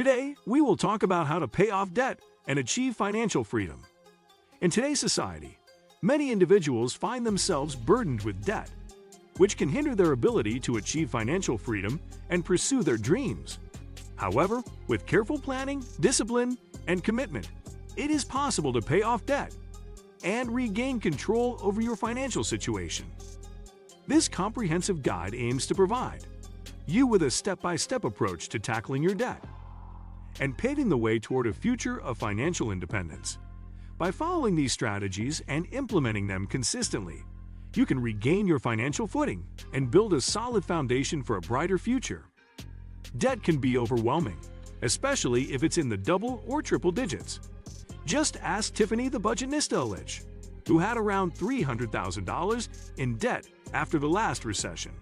Today, we will talk about how to pay off debt and achieve financial freedom. In today's society, many individuals find themselves burdened with debt, which can hinder their ability to achieve financial freedom and pursue their dreams. However, with careful planning, discipline, and commitment, it is possible to pay off debt and regain control over your financial situation. This comprehensive guide aims to provide you with a step-by-step approach to tackling your debt and paving the way toward a future of financial independence. By following these strategies and implementing them consistently, you can regain your financial footing and build a solid foundation for a brighter future. Debt can be overwhelming, especially if it's in the double or triple digits. Just ask Tiffany the Budgetnista, who had around $300,000 in debt after the last recession.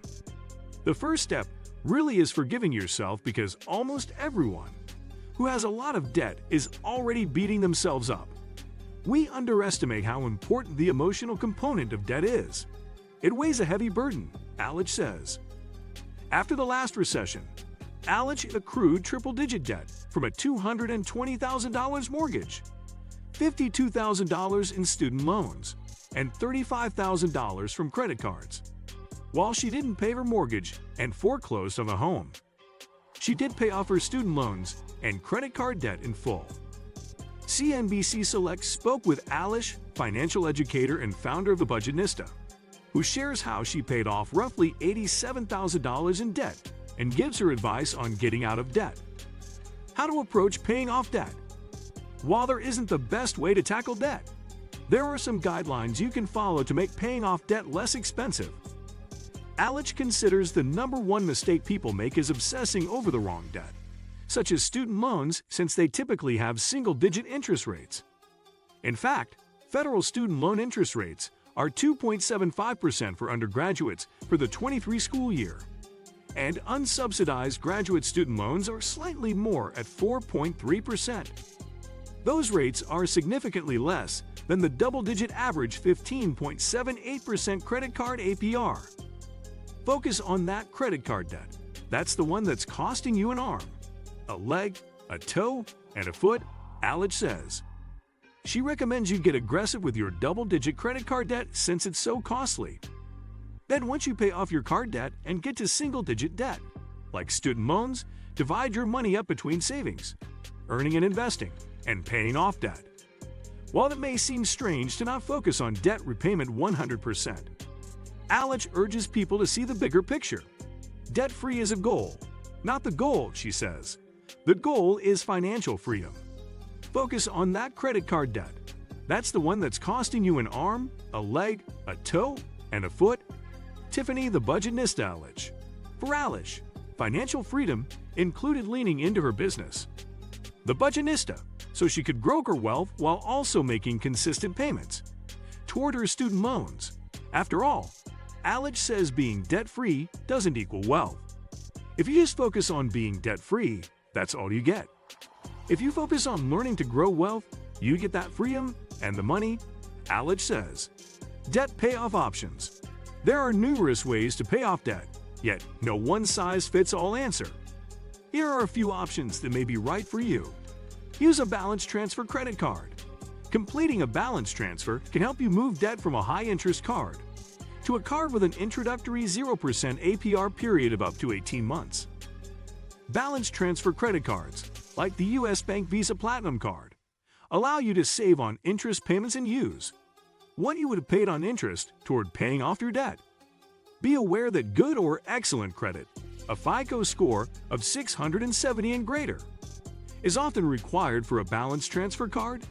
The first step really is forgiving yourself, because almost everyone who has a lot of debt is already beating themselves up. We underestimate how important the emotional component of debt is. It weighs a heavy burden, Alex says. After the last recession, Alex accrued triple-digit debt from a $220,000 mortgage, $52,000 in student loans, and $35,000 from credit cards. While she didn't pay her mortgage and foreclosed on the home, she did pay off her student loans and credit card debt in full. CNBC Select spoke with Alish, financial educator and founder of the Budgetnista, who shares how she paid off roughly $87,000 in debt and gives her advice on getting out of debt. How to approach paying off debt. While there isn't the best way to tackle debt, there are some guidelines you can follow to make paying off debt less expensive. Alish considers the #1 mistake people make is obsessing over the wrong debt, such as student loans, since they typically have single-digit interest rates. In fact, federal student loan interest rates are 2.75% for undergraduates for the 23 school year, and unsubsidized graduate student loans are slightly more at 4.3%. Those rates are significantly less than the double-digit average 15.78% credit card APR. Focus on that credit card debt. That's the one that's costing you an arm, a leg, a toe, and a foot, Alex says. She recommends you get aggressive with your double-digit credit card debt since it's so costly. Then once you pay off your card debt and get to single-digit debt, like student loans, divide your money up between savings, earning and investing, and paying off debt. While it may seem strange to not focus on debt repayment 100%, Alex urges people to see the bigger picture. Debt-free is a goal, not the goal, she says. The goal is financial freedom. Focus on that credit card debt. That's the one that's costing you an arm, a leg, a toe, and a foot. Tiffany the Budgetnista Alex. For Alex, financial freedom included leaning into her business, the Budgetnista, so she could grow her wealth while also making consistent payments toward her student loans. After all, Alex says being debt-free doesn't equal wealth. If you just focus on being debt-free, that's all you get. If you focus on learning to grow wealth, you get that freedom and the money, Alex says. Debt payoff options. There are numerous ways to pay off debt, yet no one-size-fits-all answer. Here are a few options that may be right for you. Use a balance transfer credit card. Completing a balance transfer can help you move debt from a high-interest card to a card with an introductory 0% APR period of up to 18 months. Balance transfer credit cards, like the U.S. Bank Visa Platinum Card, allow you to save on interest payments and use what you would have paid on interest toward paying off your debt. Be aware that good or excellent credit, a FICO score of 670 and greater, is often required for a balance transfer card,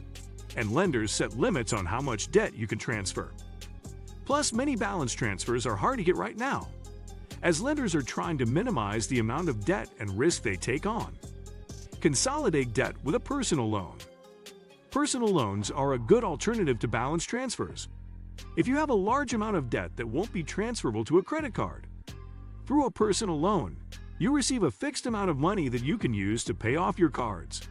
and lenders set limits on how much debt you can transfer. Plus, many balance transfers are hard to get right now, as lenders are trying to minimize the amount of debt and risk they take on. Consolidate debt with a personal loan. Personal loans are a good alternative to balance transfers. If you have a large amount of debt that won't be transferable to a credit card, through a personal loan, you receive a fixed amount of money that you can use to pay off your cards.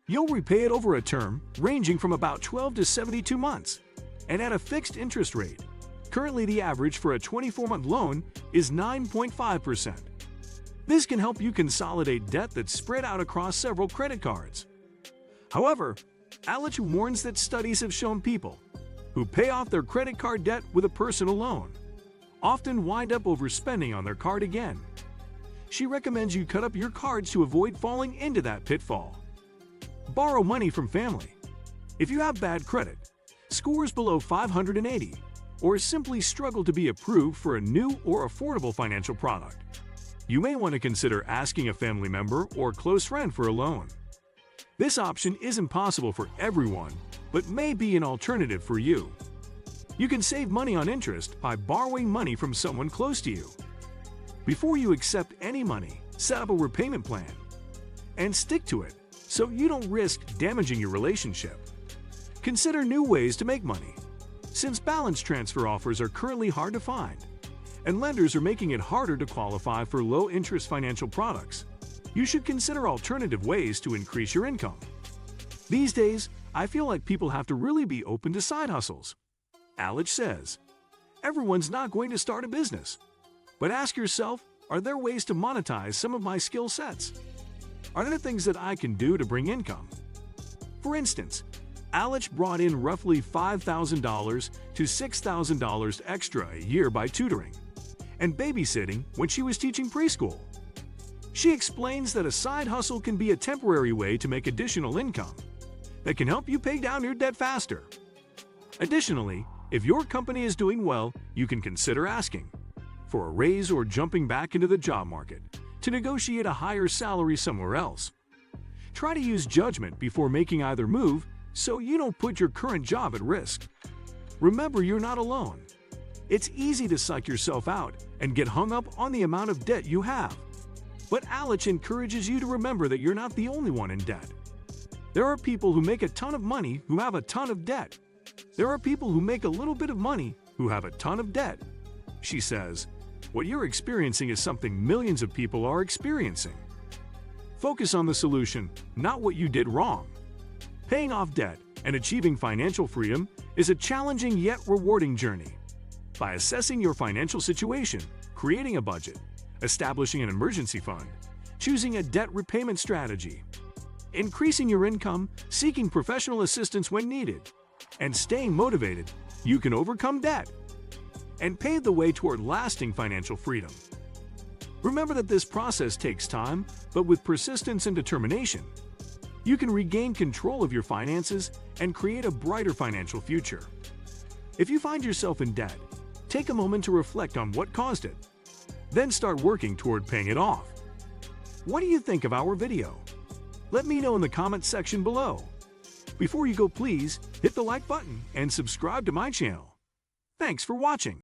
You'll repay it over a term ranging from about 12 to 72 months and at a fixed interest rate. Currently, the average for a 24-month loan is 9.5%. This can help you consolidate debt that's spread out across several credit cards. However, Alich warns that studies have shown people who pay off their credit card debt with a personal loan often wind up overspending on their card again. She recommends you cut up your cards to avoid falling into that pitfall. Borrow money from family. If you have bad credit, scores below 580, or simply struggle to be approved for a new or affordable financial product, you may want to consider asking a family member or close friend for a loan. This option isn't possible for everyone, but may be an alternative for you. You can save money on interest by borrowing money from someone close to you. Before you accept any money, set up a repayment plan and stick to it so you don't risk damaging your relationship. Consider new ways to make money. Since balance transfer offers are currently hard to find, and lenders are making it harder to qualify for low-interest financial products, you should consider alternative ways to increase your income. These days, I feel like people have to really be open to side hustles. Alich says, everyone's not going to start a business, but ask yourself, are there ways to monetize some of my skill sets? Are there things that I can do to bring income? For instance, Alich brought in roughly $5,000 to $6,000 extra a year by tutoring and babysitting when she was teaching preschool. She explains that a side hustle can be a temporary way to make additional income that can help you pay down your debt faster. Additionally, if your company is doing well, you can consider asking for a raise or jumping back into the job market to negotiate a higher salary somewhere else. Try to use judgment before making either move so you don't put your current job at risk. Remember, you're not alone. It's easy to psych yourself out and get hung up on the amount of debt you have. But Alich encourages you to remember that you're not the only one in debt. There are people who make a ton of money who have a ton of debt. There are people who make a little bit of money who have a ton of debt. She says, what you're experiencing is something millions of people are experiencing. Focus on the solution, not what you did wrong. Paying off debt and achieving financial freedom is a challenging yet rewarding journey. By assessing your financial situation, creating a budget, establishing an emergency fund, choosing a debt repayment strategy, increasing your income, seeking professional assistance when needed, and staying motivated, you can overcome debt and pave the way toward lasting financial freedom. Remember that this process takes time, but with persistence and determination, you can regain control of your finances and create a brighter financial future. If you find yourself in debt, take a moment to reflect on what caused it. Then start working toward paying it off. What do you think of our video? Let me know in the comments section below. Before you go, please hit the like button and subscribe to my channel. Thanks for watching.